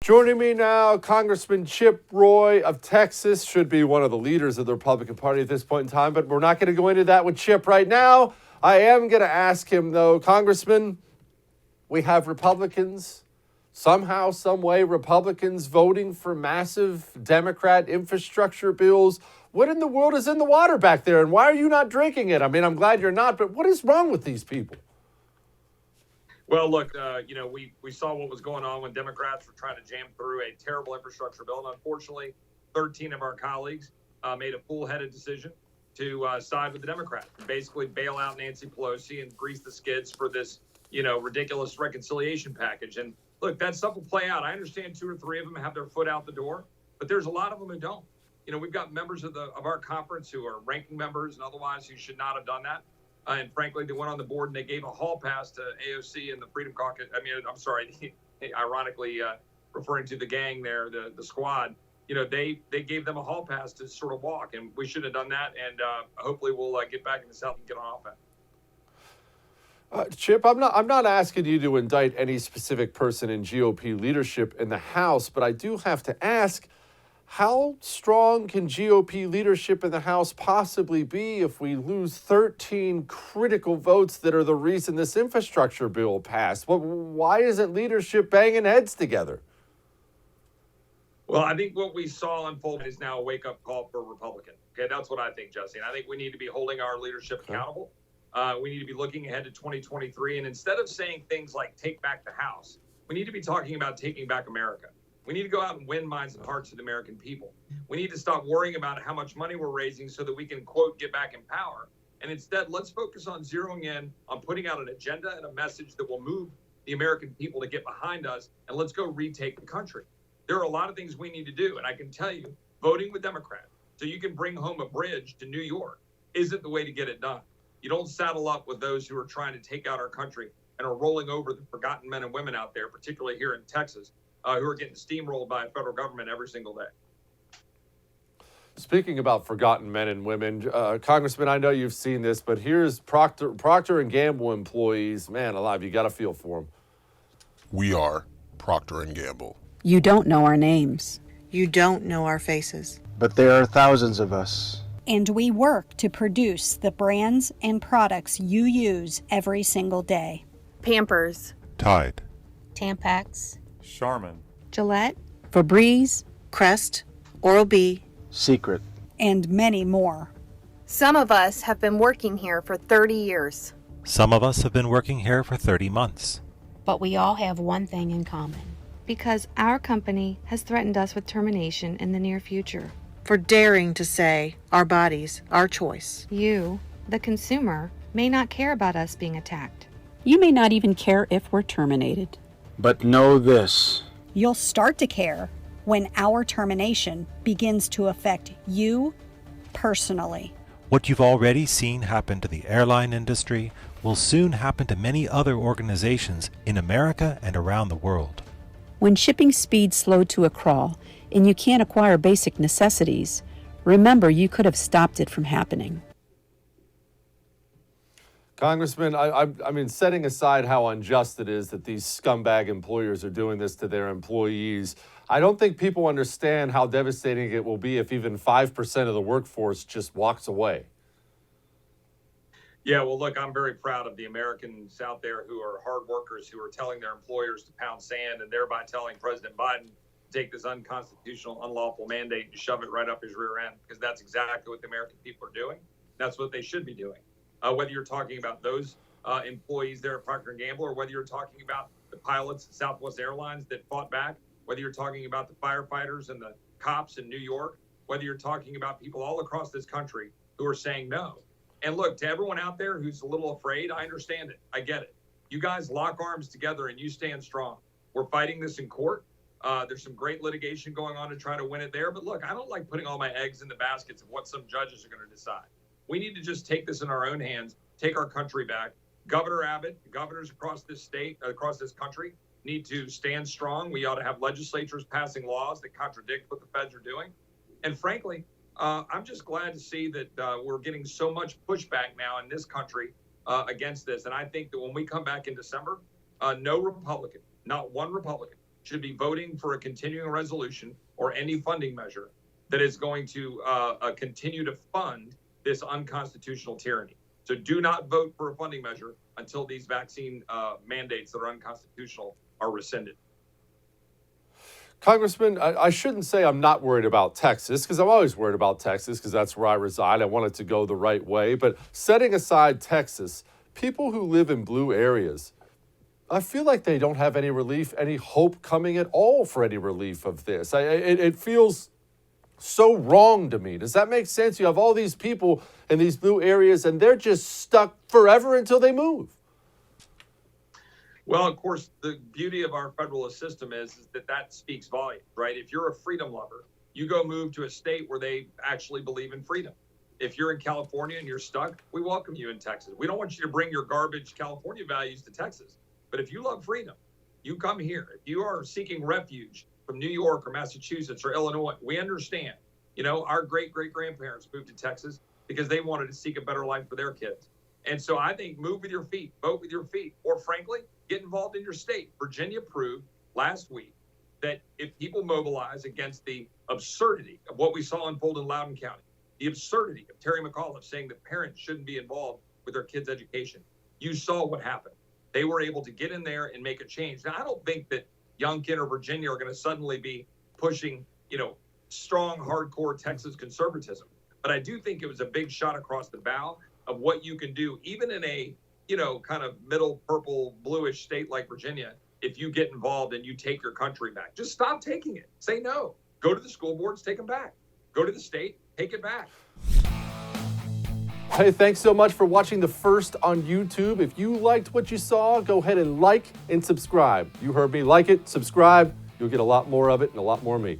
Joining me now, Congressman Chip Roy of Texas, should be one of the leaders of the Republican Party at this point in time, but we're not going to go into that with Chip right now. I am going to ask him, though, Congressman, we have Republicans, somehow, some way, Republicans voting for massive Democrat infrastructure bills. What in the world is in the water back there, and why are you not drinking it? I mean, I'm glad you're not, but what is wrong with these people? Well, look, we saw what was going on when Democrats were trying to jam through a terrible infrastructure bill. And unfortunately, 13 of our colleagues made a full-headed decision to side with the Democrats, basically bail out Nancy Pelosi and grease the skids for this, ridiculous reconciliation package. And look, that stuff will play out. I understand 2 or 3 of them have their foot out the door, but there's a lot of them who don't. We've got members of our conference who are ranking members and otherwise who should not have done that. And frankly, they went on the board and they gave a hall pass to AOC and the Freedom Caucus. I'm sorry, ironically referring to the gang there, the squad. They gave them a hall pass to sort of walk, and we should have done that. And hopefully, we'll get back in the South and get on offense. Chip, I'm not asking you to indict any specific person in GOP leadership in the House, but I do have to ask, how strong can GOP leadership in the House possibly be if we lose 13 critical votes that are the reason this infrastructure bill passed? Why isn't leadership banging heads together? Well, I think what we saw unfold is now a wake-up call for Republicans. Okay, that's what I think, Jesse. And I think we need to be holding our leadership accountable. We need to be looking ahead to 2023. And instead of saying things like take back the House, we need to be talking about taking back America. We need to go out and win minds and hearts of the American people. We need to stop worrying about how much money we're raising so that we can, quote, get back in power. And instead, let's focus on zeroing in on putting out an agenda and a message that will move the American people to get behind us. And let's go retake the country. There are a lot of things we need to do. And I can tell you, voting with Democrats so you can bring home a bridge to New York isn't the way to get it done. You don't saddle up with those who are trying to take out our country and are rolling over the forgotten men and women out there, particularly here in Texas, who are getting steamrolled by a federal government every single day. Speaking about forgotten men and women, Congressman, I know you've seen this, but here's Procter & Gamble employees. Man alive, you got to feel for them. We are Procter & Gamble. You don't know our names. You don't know our faces. But there are thousands of us. And we work to produce the brands and products you use every single day. Pampers. Tide. Tampax. Charmin. Gillette. Febreze. Crest. Oral-B. Secret. And many more. Some of us have been working here for 30 years. Some of us have been working here for 30 months. But we all have one thing in common. Because our company has threatened us with termination in the near future. For daring to say, our bodies, our choice. You, the consumer, may not care about us being attacked. You may not even care if we're terminated. But know this. You'll start to care when our termination begins to affect you personally. What you've already seen happen to the airline industry will soon happen to many other organizations in America and around the world. When shipping speeds slow to a crawl and you can't acquire basic necessities, remember you could have stopped it from happening. Congressman, I mean, setting aside how unjust it is that these scumbag employers are doing this to their employees, I don't think people understand how devastating it will be if even 5% of the workforce just walks away. Yeah, well, look, I'm very proud of the Americans out there who are hard workers, who are telling their employers to pound sand and thereby telling President Biden to take this unconstitutional, unlawful mandate and shove it right up his rear end, because that's exactly what the American people are doing. That's what they should be doing. Whether you're talking about those employees there at Procter & Gamble, or whether you're talking about the pilots at Southwest Airlines that fought back, whether you're talking about the firefighters and the cops in New York, whether you're talking about people all across this country who are saying no. And look, to everyone out there who's a little afraid, I understand it. I get it. You guys lock arms together and you stand strong. We're fighting this in court. There's some great litigation going on to try to win it there. But look, I don't like putting all my eggs in the baskets of what some judges are going to decide. We need to just take this in our own hands, take our country back. Governor Abbott, governors across this state, across this country, need to stand strong. We ought to have legislatures passing laws that contradict what the feds are doing. And frankly, I'm just glad to see that we're getting so much pushback now in this country against this. And I think that when we come back in December, no Republican, not one Republican, should be voting for a continuing resolution or any funding measure that is going to continue to fund this unconstitutional tyranny. So do not vote for a funding measure until these vaccine mandates that are unconstitutional are rescinded. Congressman, I shouldn't say I'm not worried about Texas, because I'm always worried about Texas, because that's where I reside. I want it to go the right way. But setting aside Texas, people who live in blue areas, I feel like they don't have any relief, any hope coming at all for any relief of this. It feels so wrong to me. Does that make sense? You have all these people in these blue areas, and they're just stuck forever until they move. Well, of course, the beauty of our federalist system is that speaks volumes, right? If you're a freedom lover, you go move to a state where they actually believe in freedom. If you're in California and you're stuck, we welcome you in Texas. We don't want you to bring your garbage California values to Texas. But if you love freedom, you come here. If you are seeking refuge from New York or Massachusetts or Illinois, we understand. You know, our great-great-grandparents moved to Texas because they wanted to seek a better life for their kids. And so I think move with your feet, vote with your feet, or frankly, get involved in your state. Virginia proved last week that if people mobilize against the absurdity of what we saw unfold in Loudoun County, the absurdity of Terry McAuliffe saying that parents shouldn't be involved with their kids' education, you saw what happened. They were able to get in there and make a change. Now, I don't think that Youngkin or Virginia are going to suddenly be pushing, strong, hardcore Texas conservatism. But I do think it was a big shot across the bow of what you can do, even in a, kind of middle purple bluish state like Virginia, if you get involved and you take your country back. Just stop taking it. Say no. Go to the school boards, take them back. Go to the state, take it back. Hey, thanks so much for watching The First on YouTube. If you liked what you saw, go ahead and like and subscribe. You heard me. Like it, subscribe. You'll get a lot more of it and a lot more of me.